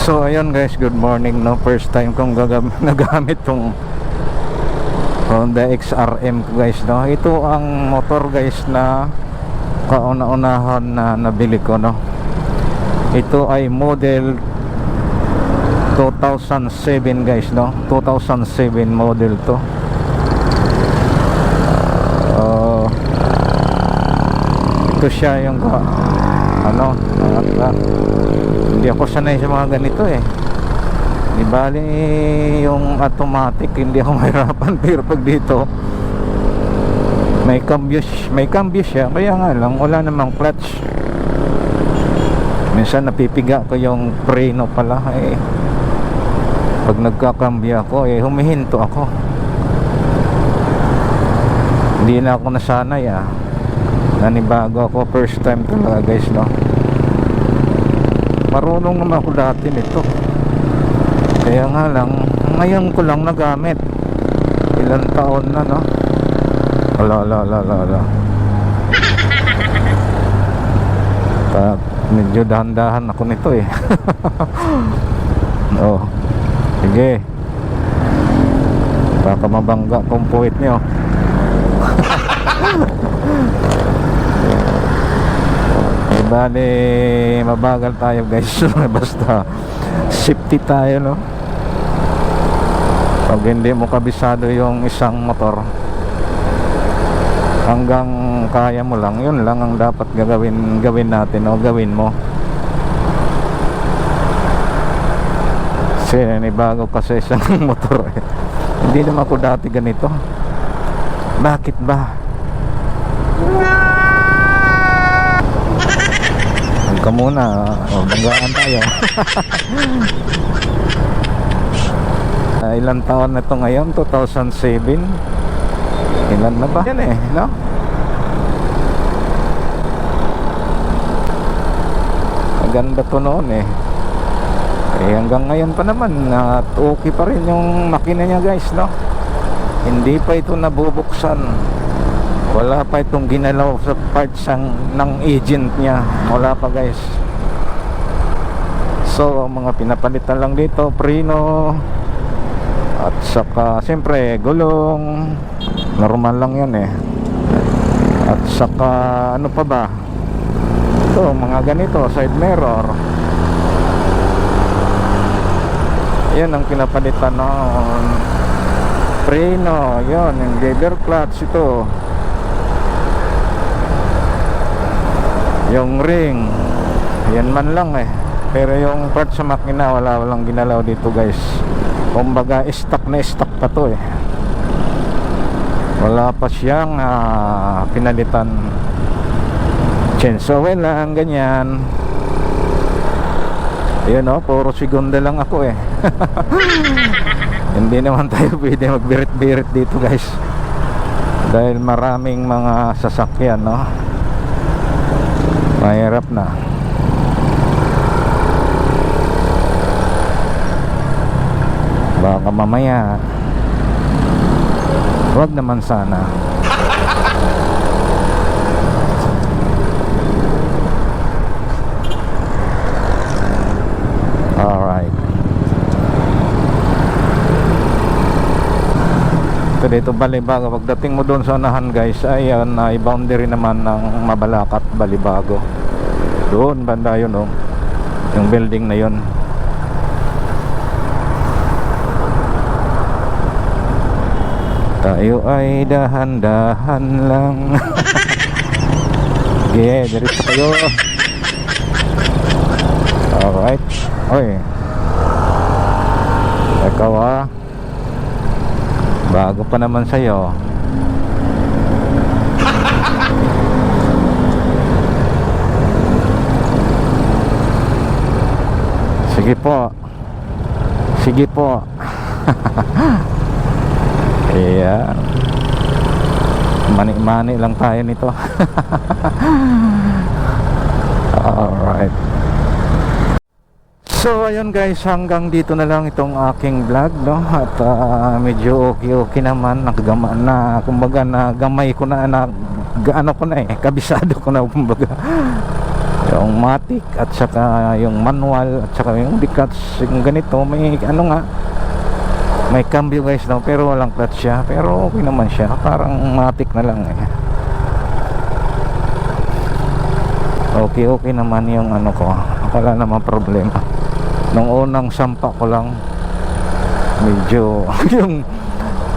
So ayun guys, good morning no. First time kong nagamit tong Honda XRM ko guys no. Ito ang motor guys na kauna-unahan na nabili ko no. Ito ay model 2007 guys no. 2007 model to. Ito siya yung hindi ako sanay sa mga ganito eh. Di bali yung automatic hindi ako mahirapan, pero pag dito may cambio siya, kaya nga lang wala namang clutch. Minsan napipiga ko yung preno pala eh. Pag nagkakambyo ako eh humihinto ako. Hindi na ako nasanay nanibago ako, first time talaga guys no. Marunong naman ako dati nito, kaya nga lang ngayon ko lang nagamit. Ilang taon na no. Ala. Medyo dahan-dahan ako nito eh. Oh, sige, baka mabangga kung puwit nyo. Bale mabagal tayo guys. Basta safety tayo no. Pag hindi mo kabisado yung isang motor, hanggang kaya mo lang, yun lang ang dapat gawin natin o gawin mo. Kasi bago kasi isang motor eh. Hindi naman ako dati ganito. Bakit ba? Ka muna, banggaan tayo. Ilan taon na to ngayon? 2007. Ilan na ba yan eh no? Maganda to noon eh. Hanggang ngayon pa naman at okay pa rin yung makina niya guys no. Hindi pa ito nabubuksan, wala pa itong ginalaw sa parts ng agent niya, wala pa guys. So mga pinapalitan lang dito, preno at saka siyempre gulong, normal lang yan eh. At saka ano pa ba ito, mga ganito, side mirror, yan ang pinapalitan noon. Preno, yun, yung lever clutch ito, yung ring, yan man lang eh. Pero yung part sa makina walang ginalaw dito guys. Kumbaga stock na stock pa to eh. Wala pa siyang pinalitan. Chainsaw oil lang, ganyan. Ayun puro segunda lang ako eh. Hindi naman tayo pwede magbirit-birit dito guys, dahil maraming mga sasakyan no. Mahirap na. Baka mamaya wag naman sana. Alright, ito dito Balibago. Pagdating mo doon sa unahan guys, ayan ay boundary naman ng Mabalacat, Balibago. Doon banda yun yung building na yun. Tayo ay dahan-dahan lang. Okay, diretso kayo. Alright. Oy, ikaw bago pa naman sa'yo. Sige po. Sige po. Yeah. Mani-mani lang tayo nito. Alright. So ayun guys, hanggang dito na lang itong aking vlog no. At medyo okay naman, nakagama na, kumbaga na gamay ko na, ano ko na kabisado ko na kumbaga. yung matic at saka yung manual at saka yung decats, yung ganito may ano nga, may cambio guys, no, pero walang clutch siya, pero okay naman siya, parang matic na lang eh. Okay naman yung ano ko, wala naman problema. Nung unang sampa ko lang medyo yung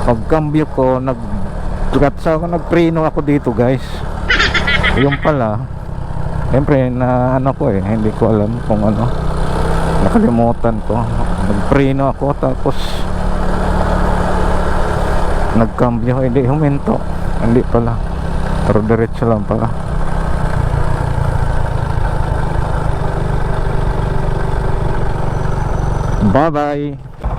pagkambyo ko, nagpreno ako dito guys. Yung pala siyempre na ano ko eh, hindi ko alam kung ano, nakalimutan ko, nagpreno ako tapos nagkambyo, hindi huminto, hindi pala, pero diretso lang pala. Bye bye.